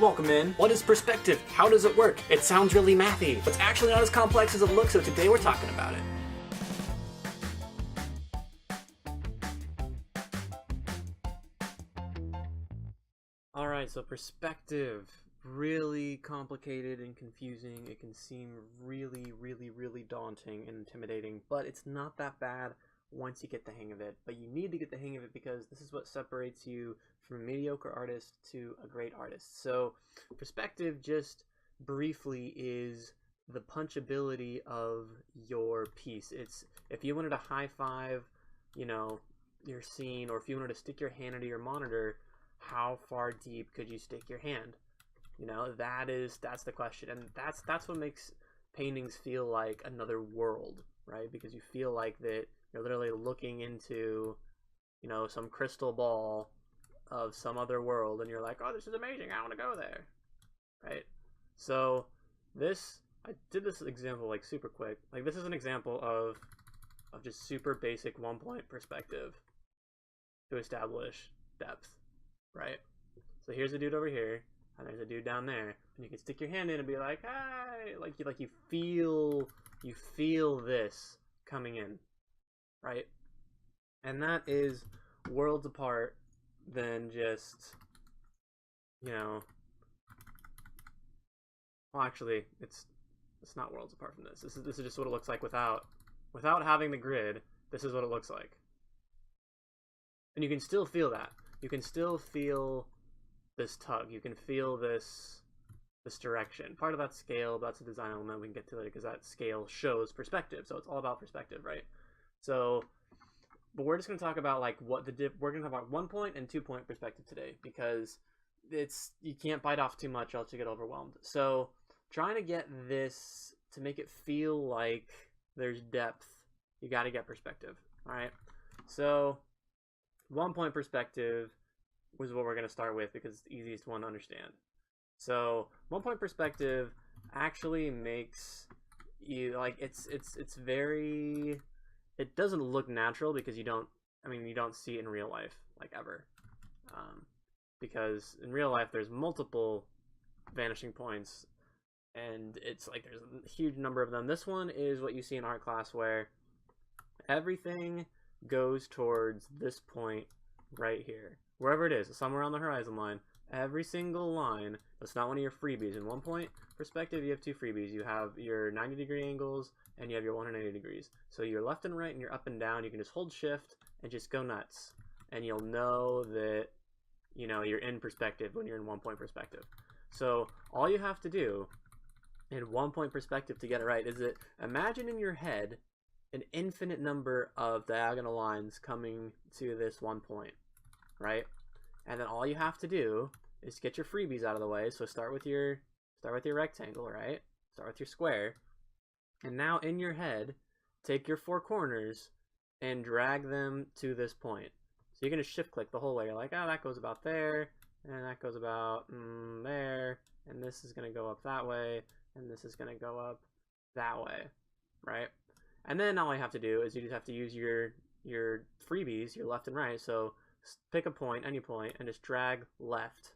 Welcome in. What is perspective? How does it work? It sounds really mathy, but it's actually not as complex as it looks, so today we're talking about it. Alright, so perspective. Really complicated and confusing. It can seem really daunting and intimidating, but it's not that bad once you get the hang of it. But you need to get the hang of it because this is what separates you from a mediocre artist to a great artist. So perspective, just briefly, is the punchability of your piece. It's if you wanted to high five, your scene, or if you wanted to stick your hand into your monitor, how far deep could you stick your hand? That's the question, and that's what makes paintings feel like another world, right? Because you feel like that you're literally looking into, some crystal ball of some other world, and you're like, oh, this is amazing, I want to go there, right? So I did this example like super quick. Like, this is an example of just super basic 1-point perspective to establish depth, right? So here's a dude over here, and there's a dude down there, and you can stick your hand in and be like, hey, you feel this coming in, right? And that is worlds apart than just, well, actually, it's not worlds apart from this. This is just what it looks like without having the grid. This is what it looks like, and you can still feel that. You can still feel this tug. You can feel this direction. Part of that scale, that's a design element we can get to later, because that scale shows perspective. So it's all about perspective, right? So, but we're just going to talk about we're going to talk about 1-point and 2-point perspective today, because you can't bite off too much else you get overwhelmed. So trying to get this to make it feel like there's depth, you got to get perspective. All right. So 1-point perspective was what we're going to start with because it's the easiest one to understand. So 1-point perspective actually makes you it doesn't look natural because you don't see it in real life, ever. Because in real life there's multiple vanishing points, and it's like there's a huge number of them. This one is what you see in art class, where everything goes towards this point right here. Wherever it is, somewhere on the horizon line, every single line, that's not one of your freebies. In 1-point perspective, you have 2 freebies. You have your 90-degree angles, and you have your 180 degrees. So your left and right and your up and down, you can just hold shift and just go nuts. And you'll know that, you're in perspective when you're in 1-point perspective. So all you have to do in 1-point perspective to get it right is that imagine in your head an infinite number of diagonal lines coming to this 1 point, right? And then all you have to do is get your freebies out of the way. So start with your rectangle, right? Start with your square. And now in your head, take your 4 corners and drag them to this point. So you're going to shift click the whole way. You're like, oh, that goes about there, and that goes about there, and this is going to go up that way, and this is going to go up that way, right? And then all you have to do is you just have to use your freebies, your left and right. So pick a point, any point, and just drag left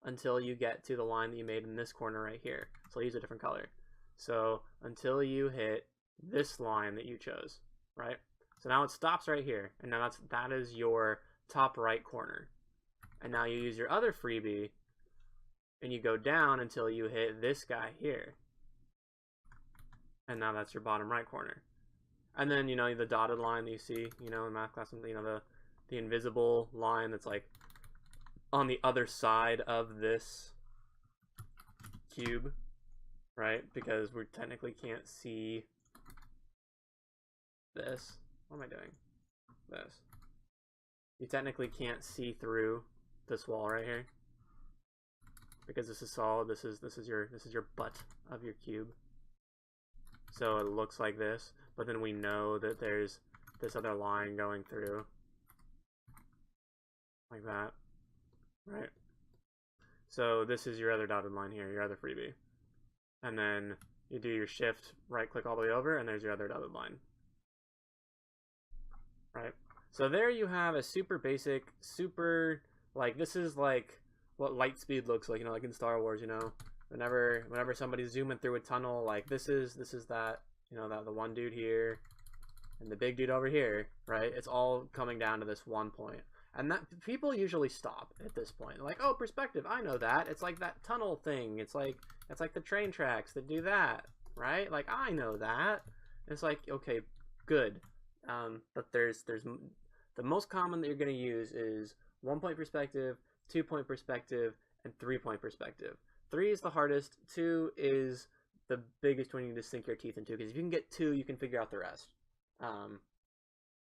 until you get to the line that you made in this corner right here. So I'll use a different color. So until you hit this line that you chose, right? So now it stops right here, and now that is your top right corner. And now you use your other freebie, and you go down until you hit this guy here. And now that's your bottom right corner. And then, the dotted line that you see, in math class, the invisible line that's on the other side of this cube, right? Because we technically can't see this. What am I doing? This. You technically can't see through this wall right here because this is solid. This is your butt of your cube. So it looks like this, but then we know that there's this other line going through like that, right? So this is your other dotted line here, your other freebie. And then you do your shift, right click all the way over, and there's your other dotted line. Right? So there you have a super basic, this is what light speed looks like, you know, like in Star Wars, you know. Whenever somebody's zooming through a tunnel, like this is that, you know, that the one dude here and the big dude over here, right? It's all coming down to this one point. And that people usually stop at this point. Like, oh, perspective, I know that. It's like that tunnel thing. It's like the train tracks that do that, right? Like, I know that. And it's like, okay, good. But there's the most common that you're going to use is 1 point perspective, 2 point perspective, and 3 point perspective. 3 is the hardest. 2 is the biggest one you need to sink your teeth into, because if you can get 2, you can figure out the rest.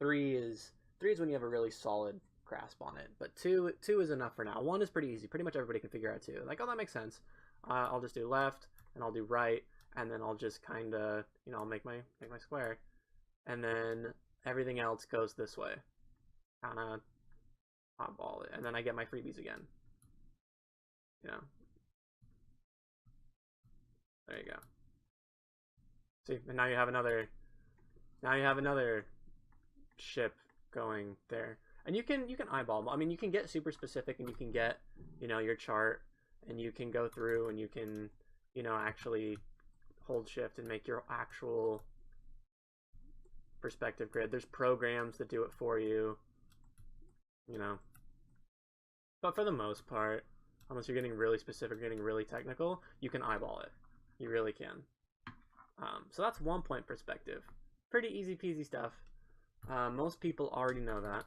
3 is when you have a really solid grasp on it, but 2 is enough for now. 1 is pretty easy. Pretty much everybody can figure out 2. Like, oh, that makes sense. I'll just do left, and I'll do right, and then I'll just kind of, you know, I'll make my square, and then everything else goes this way. Kind of oddball it, and then I get my freebies again. You know. There you go. See, and now you have another ship going there. And you can eyeball them. I mean, you can get super specific, and you can get, you know, your chart, and you can go through, and you can, you know, actually hold shift and make your actual perspective grid. There's programs that do it for you, you know. But for the most part, unless you're getting really specific, getting really technical, you can eyeball it. You really can. So that's 1 point perspective. Pretty easy peasy stuff. Most people already know that.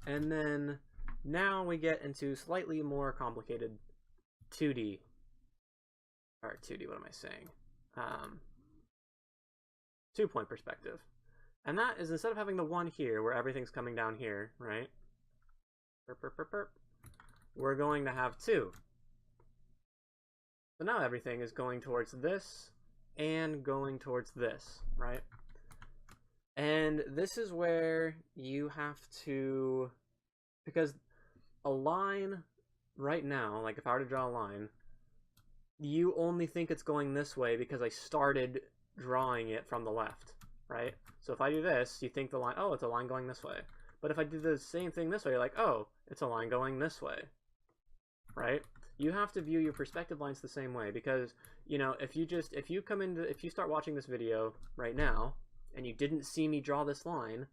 And then now we get into slightly more complicated 2D. Or 2D, what am I saying? 2 point perspective. And that is, instead of having the 1 here where everything's coming down here, right? We're going to have 2. So now everything is going towards this and going towards this, right? And this is where you have to, because a line right now, like if I were to draw a line, you only think it's going this way because I started drawing it from the left, right? So if I do this, you think the line, oh, it's a line going this way. But if I do the same thing this way, you're like, oh, it's a line going this way, right? You have to view your perspective lines the same way, because, you know, if you start watching this video right now and you didn't see me draw this line,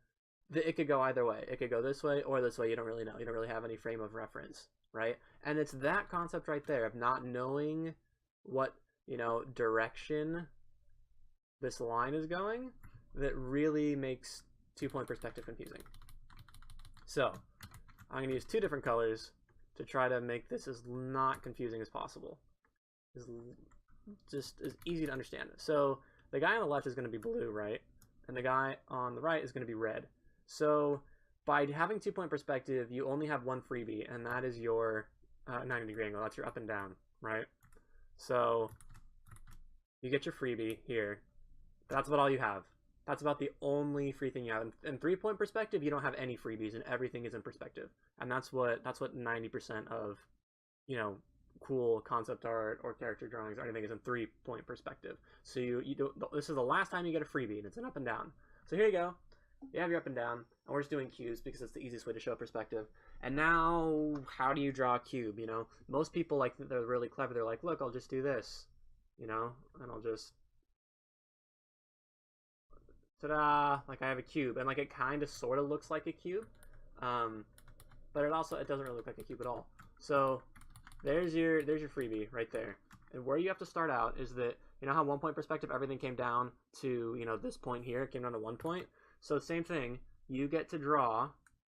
it could go either way. It could go this way or this way. You don't really know. You don't really have any frame of reference, right? And it's that concept right there of not knowing what, you know, direction this line is going that really makes 2 point perspective confusing. So I'm going to use 2 different colors to try to make this as not confusing as possible. Just as easy to understand. So the guy on the left is going to be blue, right? And the guy on the right is going to be red. So by having 2 point perspective, you only have 1 freebie, and that is your 90-degree angle. That's your up and down, right? So you get your freebie here. That's about all you have. That's about the only free thing you have. In 3 point perspective, you don't have any freebies, and everything is in perspective. And that's what 90% of, you know, cool concept art or character drawings or anything is in 3 point perspective. So you don't, this is the last time you get a freebie, and it's an up and down. So here you go. You have your up and down, and we're just doing cubes because it's the easiest way to show perspective. And now, how do you draw a cube? You know, most people, like, they're really clever. They're like, look, I'll just do this, you know, and I'll just, ta-da, like I have a cube, and like it kind of sort of looks like a cube, but it doesn't really look like a cube at all. So there's your freebie right there. And where you have to start out is that, you know how 1 point perspective, everything came down to, you know, this point here, it came down to 1 point. So same thing, you get to draw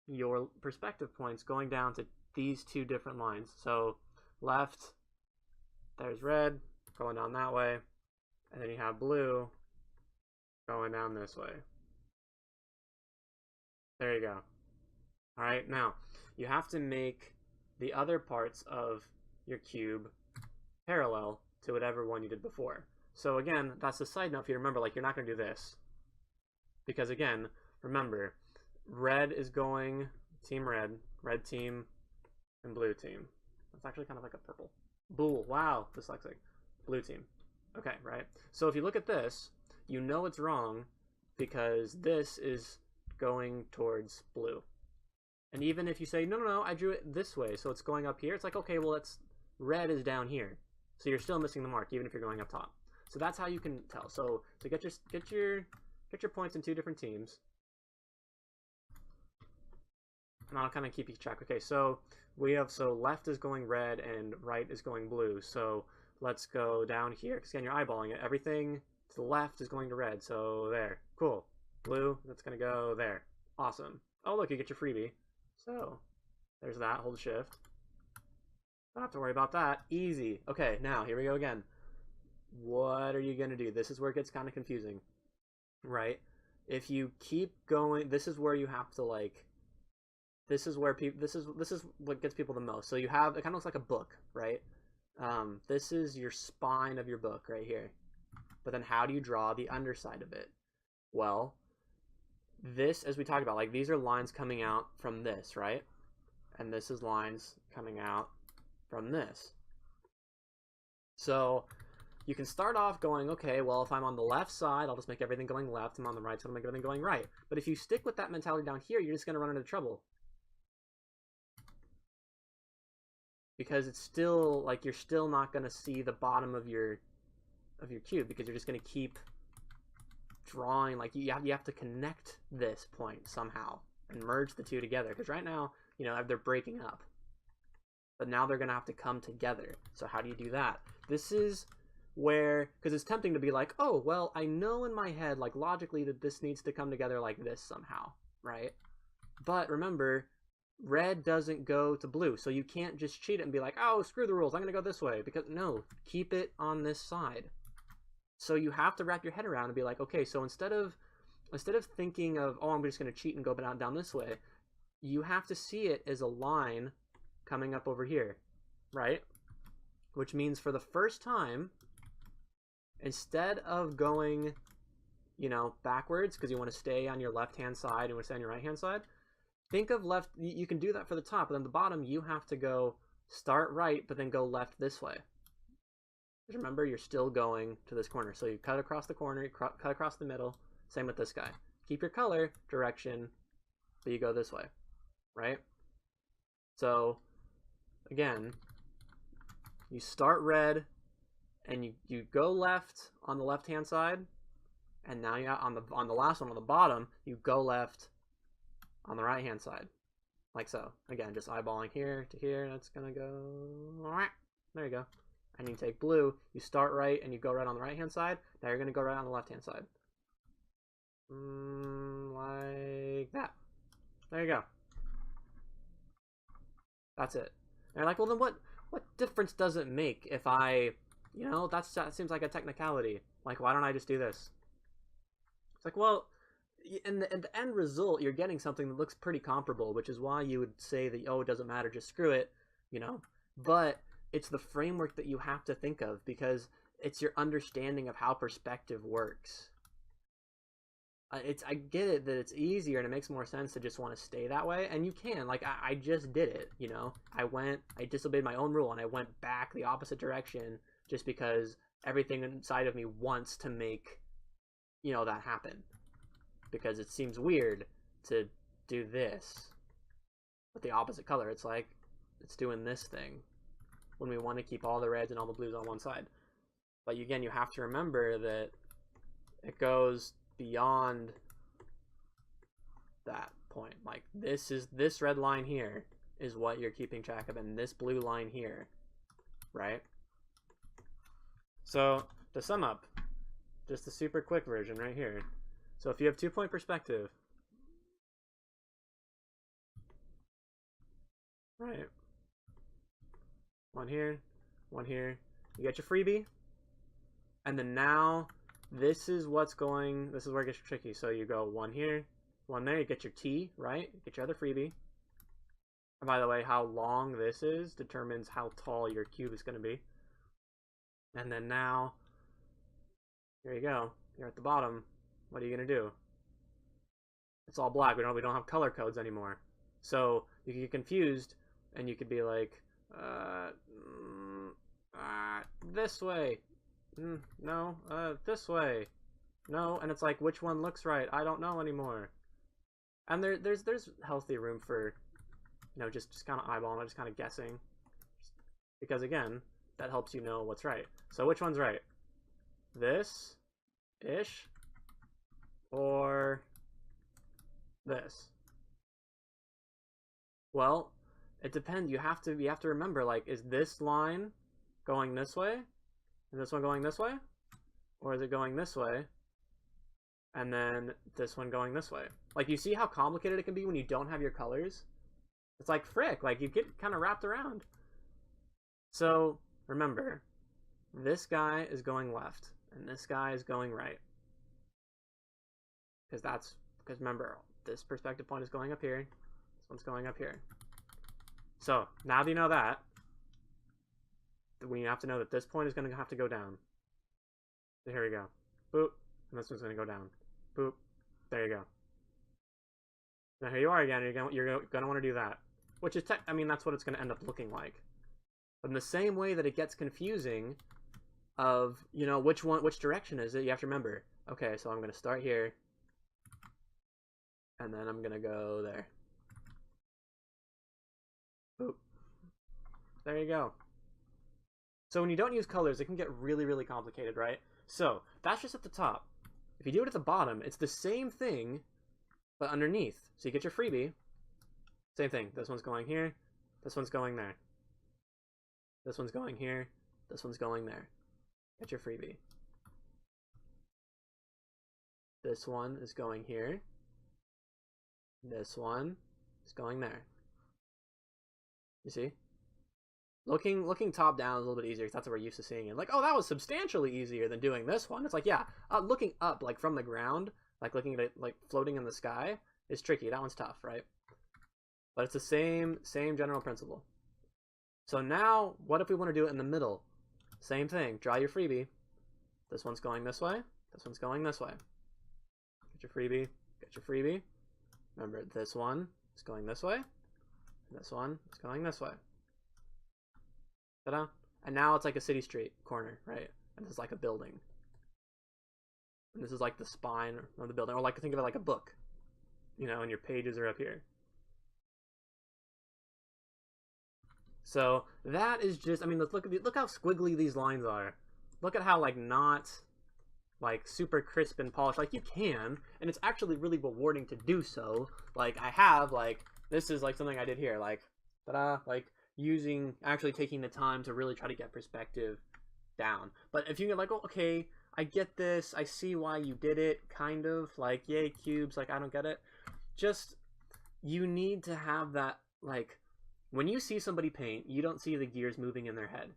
your perspective points going down to these 2 different lines. So left, there's red going down that way, and then you have blue going down this way. There you go. All right, now you have to make the other parts of your cube parallel to whatever one you did before. So again, that's a side note for you to remember, like, you're not going to do this. Because again, remember, red is going team red team, and blue team. That's actually kind of like a purple. Blue, wow, dyslexic. Blue team. Okay, right? So if you look at this, you know it's wrong because this is going towards blue. And even if you say, no, no, no, I drew it this way, so it's going up here, it's like, okay, well, it's red is down here. So you're still missing the mark, even if you're going up top. So that's how you can tell. So get your points in 2 different teams. And I'll kind of keep you track. Okay, so we have, so left is going red and right is going blue. So let's go down here, because again, you're eyeballing it. Everything to the left is going to red, so there. Cool. Blue, that's going to go there. Awesome. Oh, look, you get your freebie. So there's that. Hold shift. Don't have to worry about that. Easy. Okay, now here we go again. What are you going to do? This is where it gets kind of confusing, right? If you keep going, this is where you have to, like, this is where people, this is what gets people the most. So you have, it kind of looks like a book, right? This is your spine of your book right here. But then how do you draw the underside of it? Well, this, as we talked about, like, these are lines coming out from this, right? And this is lines coming out from this. So you can start off going, okay, well, if I'm on the left side, I'll just make everything going left. I'm on the right side, I'll make everything going right. But if you stick with that mentality down here, you're just going to run into trouble. Because it's still, like, you're still not going to see the bottom of your cube, because you're just going to keep drawing, like, you have to connect this point somehow and merge the two together, because right now, you know, they're breaking up, but now they're going to have to come together. So how do you do that? This is where, because it's tempting to be like, oh, well, I know in my head, like, logically that this needs to come together like this somehow, right? But remember, red doesn't go to blue, so you can't just cheat it and be like, oh, screw the rules, I'm going to go this way, because no, keep it on this side. So you have to wrap your head around and be like, okay, so instead of thinking of, oh, I'm just going to cheat and go down this way, you have to see it as a line coming up over here, right? Which means for the first time, instead of going, you know, backwards, because you want to stay on your left-hand side and you want to stay on your right-hand side, think of left, you can do that for the top, but then the bottom, you have to go start right, but then go left this way. Because remember, you're still going to this corner. So you cut across the corner, you cut across the middle. Same with this guy. Keep your color direction, but you go this way, right? So, again, you start red, and you go left on the left-hand side, and now you on the last one on the bottom, you go left on the right-hand side, like so. Again, just eyeballing here to here. That's gonna go. There you go. And you take blue, you start right, and you go right on the right-hand side. Now you're going to go right on the left-hand side. Like that. There you go. That's it. And you're like, well, then what difference does it make if I, you know, that seems like a technicality. Like, why don't I just do this? It's like, well, in the end result, you're getting something that looks pretty comparable, which is why you would say that, oh, it doesn't matter, just screw it, you know? But it's the framework that you have to think of, because it's your understanding of how perspective works. I get it that it's easier and it makes more sense to just want to stay that way, and you can. Like, I just did it, you know? I disobeyed my own rule, and I went back the opposite direction just because everything inside of me wants to make, you know, that happen. Because it seems weird to do this with the opposite color. It's like, it's doing this thing when we want to keep all the reds and all the blues on one side. But again, you have to remember that it goes beyond that point. Like, this red line here is what you're keeping track of, and this blue line here, right? So to sum up, just a super quick version right here. So if you have 2-point perspective, right, one here, you get your freebie, and then now this is where it gets tricky. So you go one here, one there, you get your T, right, you get your other freebie. And by the way, how long this is determines how tall your cube is going to be. And then now, here you go, you're at the bottom. What are you going to do? It's all black. We don't have color codes anymore. So you can get confused, and you could be like, this way. No, this way. No, and it's like, which one looks right? I don't know anymore. And there's healthy room for you know, just kind of eyeballing it, just kind of guessing. Because again, that helps you know what's right. So which one's right? This-ish? Or this? Well, it depends. You have to remember, like, is this line going this way? And this one going this way? Or is it going this way? And then this one going this way? Like, you see how complicated it can be when you don't have your colors? It's like, frick, like, you get kind of wrapped around. So, remember, this guy is going left, and this guy is going right. Because remember, this perspective point is going up here, this one's going up here. So, now that you know that, we have to know that this point is going to have to go down. So here we go. Boop. And this one's going to go down. Boop. There you go. Now here you are again. You're going to want to do that. Which is, I mean, that's what it's going to end up looking like. But in the same way that it gets confusing of, you know, which direction is it, you have to remember, okay, so I'm going to start here. And then I'm going to go there. Boop. There you go. So when you don't use colors, it can get really, really complicated, right? So that's just at the top. If you do it at the bottom, it's the same thing, but underneath. So you get your freebie. Same thing. This one's going here. This one's going there. This one's going here. This one's going there. Get your freebie. This one is going here. This one is going there. You see? Looking top down is a little bit easier because that's what we're used to seeing it. Like, oh, that was substantially easier than doing this one. It's like, yeah, looking up, like from the ground, like looking at it like floating in the sky is tricky. That one's tough, right? But it's the same general principle. So now, what if we want to do it in the middle? Same thing. Draw your freebie. This one's going this way. This one's going this way. Get your freebie. Get your freebie. Remember, this one is going this way. This one is going this way. Ta-da. And now it's like a city street corner, right? And this is like a building. And this is like the spine of the building. Or like, think of it like a book. You know, and your pages are up here. So that is just, I mean, look how squiggly these lines are. Look at how like not like super crisp and polished. Like you can, and it's actually really rewarding to do so. Like I have, like, this is like something I did here, like, ta-da, like actually taking the time to really try to get perspective down. But if you get like, oh, okay, I get this, I see why you did it, kind of, like, yay, cubes, like, I don't get it. Just, you need to have that, like, when you see somebody paint, you don't see the gears moving in their head.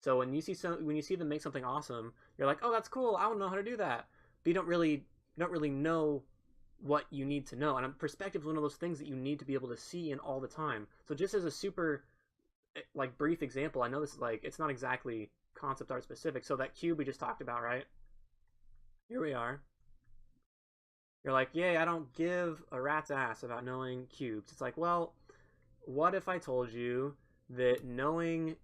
So when you see them make something awesome, you're like, oh, that's cool, I don't know how to do that. But you don't really know what you need to know. And perspective is one of those things that you need to be able to see in all the time. So just as a super, like, brief example, I know this is like, it's not exactly concept art specific. So that cube we just talked about, right? Here we are. You're like, yay, I don't give a rat's ass about knowing cubes. It's like, well, what if I told you that knowing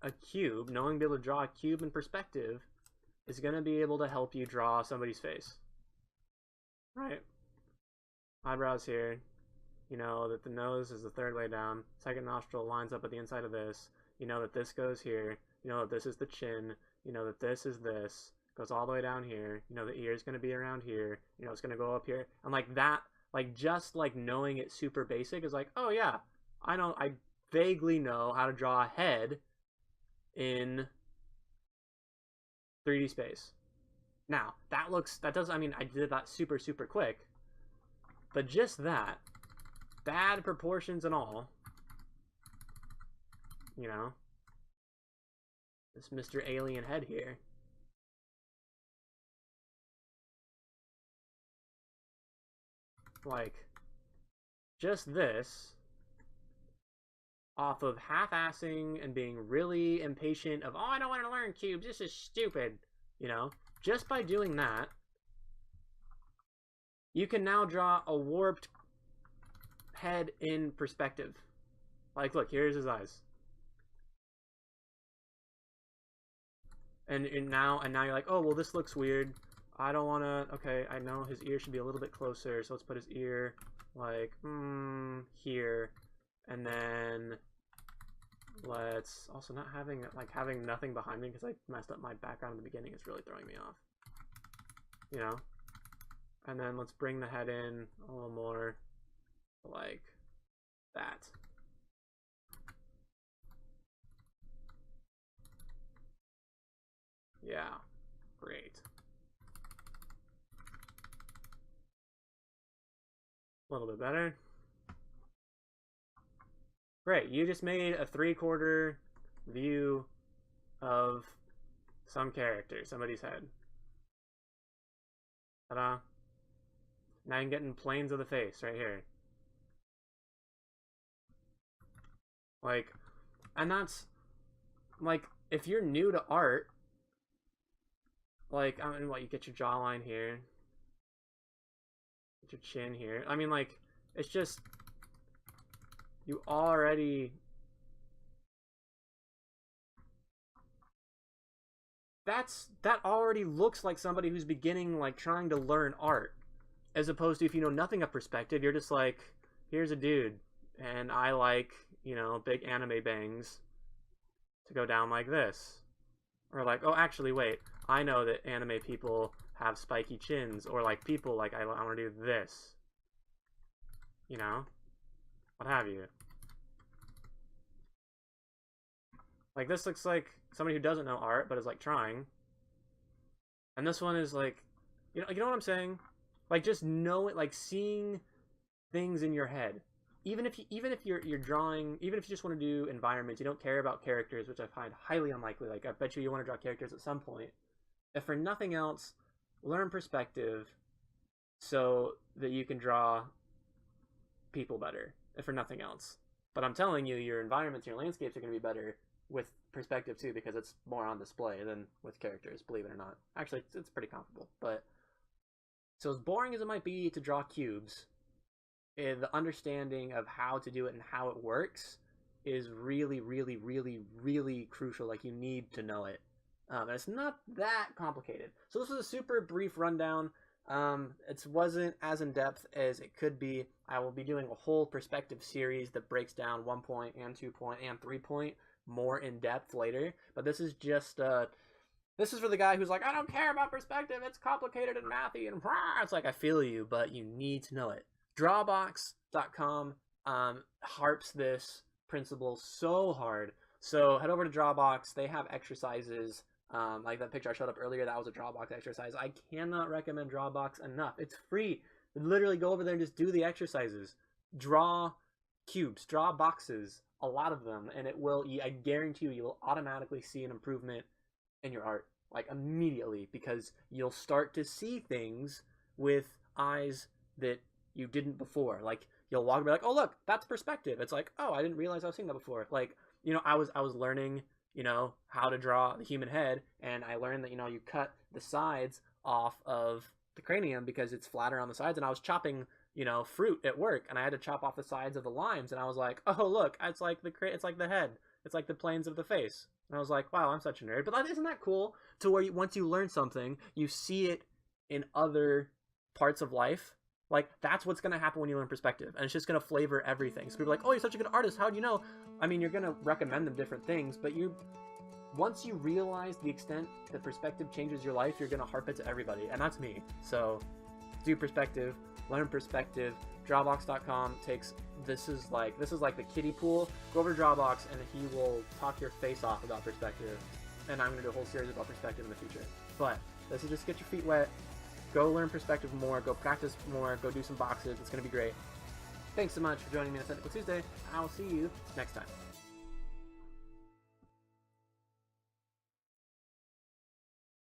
a cube, knowing being able to draw a cube in perspective is going to be able to help you draw somebody's face, right? Eyebrows here, you know that the nose is the third way down, second nostril lines up at the inside of this, you know that this goes here, you know that this is the chin, you know that this is this, goes all the way down here, you know the ear is going to be around here, you know it's going to go up here, and like that, like just like knowing it super basic is like, oh yeah, I vaguely know how to draw a head in 3D space. Now, I mean, I did that super, super quick, but just that, bad proportions and all, you know, this Mr. Alien head here, like, just this, off of half-assing and being really impatient of, oh, I don't want to learn cubes, this is stupid, you know, just by doing that, you can now draw a warped head in perspective. Like, look, here's his eyes. And now you're like, oh, well, this looks weird. I don't want to, okay, I know his ear should be a little bit closer, so let's put his ear, like, here. And then let's also not having nothing behind me because I messed up my background in the beginning is really throwing me off. You know? And then let's bring the head in a little more like that. Yeah, great. A little bit better. Great, you just made a 3/4 view of some character, somebody's head. Ta-da. Now I'm getting planes of the face right here. Like, and that's, like, if you're new to art, like, I mean, what, you get your jawline here, get your chin here. I mean, like, it's just, you already, that already looks like somebody who's beginning, like, trying to learn art. As opposed to if you know nothing of perspective, you're just like, here's a dude, and I like, you know, big anime bangs to go down like this. Or like, oh, actually, wait, I know that anime people have spiky chins, or like people like, I want to do this. You know? What have you. Like, this looks like somebody who doesn't know art, but is like trying. And this one is like, you know what I'm saying? Like, just know it, like seeing things in your head. Even if you're drawing, even if you just want to do environments, you don't care about characters, which I find highly unlikely. Like, I bet you want to draw characters at some point. If for nothing else, learn perspective so that you can draw people better. If for nothing else. But I'm telling you, your environments, your landscapes are going to be better with perspective too, because it's more on display than with characters, believe it or not. Actually, it's pretty comparable. But so as boring as it might be to draw cubes, the understanding of how to do it and how it works is really, really, really, really crucial. Like, you need to know it. And it's not that complicated. So this was a super brief rundown. It wasn't as in-depth as it could be. I will be doing a whole perspective series that breaks down 1 point and 2 point and 3 point more in depth later. But this is just this is for the guy who's like, I don't care about perspective, it's complicated and mathy and rah. It's like, I feel you, but you need to know it. Drawbox.com harps this principle so hard. So head over to Drawbox. They have exercises. Like that picture I showed up earlier, that was a Drawbox exercise. I cannot recommend Drawbox enough. It's free. Literally go over there and just do the exercises. Draw cubes, draw boxes, a lot of them, and it will, I guarantee you will automatically see an improvement in your art, like immediately, because you'll start to see things with eyes that you didn't before. Like, you'll walk and be like, oh look, that's perspective. It's like, oh, I didn't realize I was seeing that before. Like, you know, I was learning, you know, how to draw the human head, and I learned that, you know, you cut the sides off of the cranium because it's flatter on the sides, and I was chopping, you know, fruit at work, and I had to chop off the sides of the limes, and I was like, oh look, it's like the head, it's like the planes of the face. And I was like, wow, I'm such a nerd. But isn't that cool? To where once you learn something, you see it in other parts of life. Like, that's what's going to happen when you learn perspective. And it's just going to flavor everything. So people are like, oh, you're such a good artist. How'd you know? I mean, you're going to recommend them different things. But once you realize the extent that perspective changes your life, you're going to harp it to everybody. And that's me. So do perspective. Learn perspective. Drawbox.com this is like the kiddie pool. Go over to Drawbox and he will talk your face off about perspective. And I'm going to do a whole series about perspective in the future. But this is just get your feet wet. Go learn perspective more. Go practice more. Go do some boxes. It's going to be great. Thanks so much for joining me on Technical Tuesday. I'll see you next time.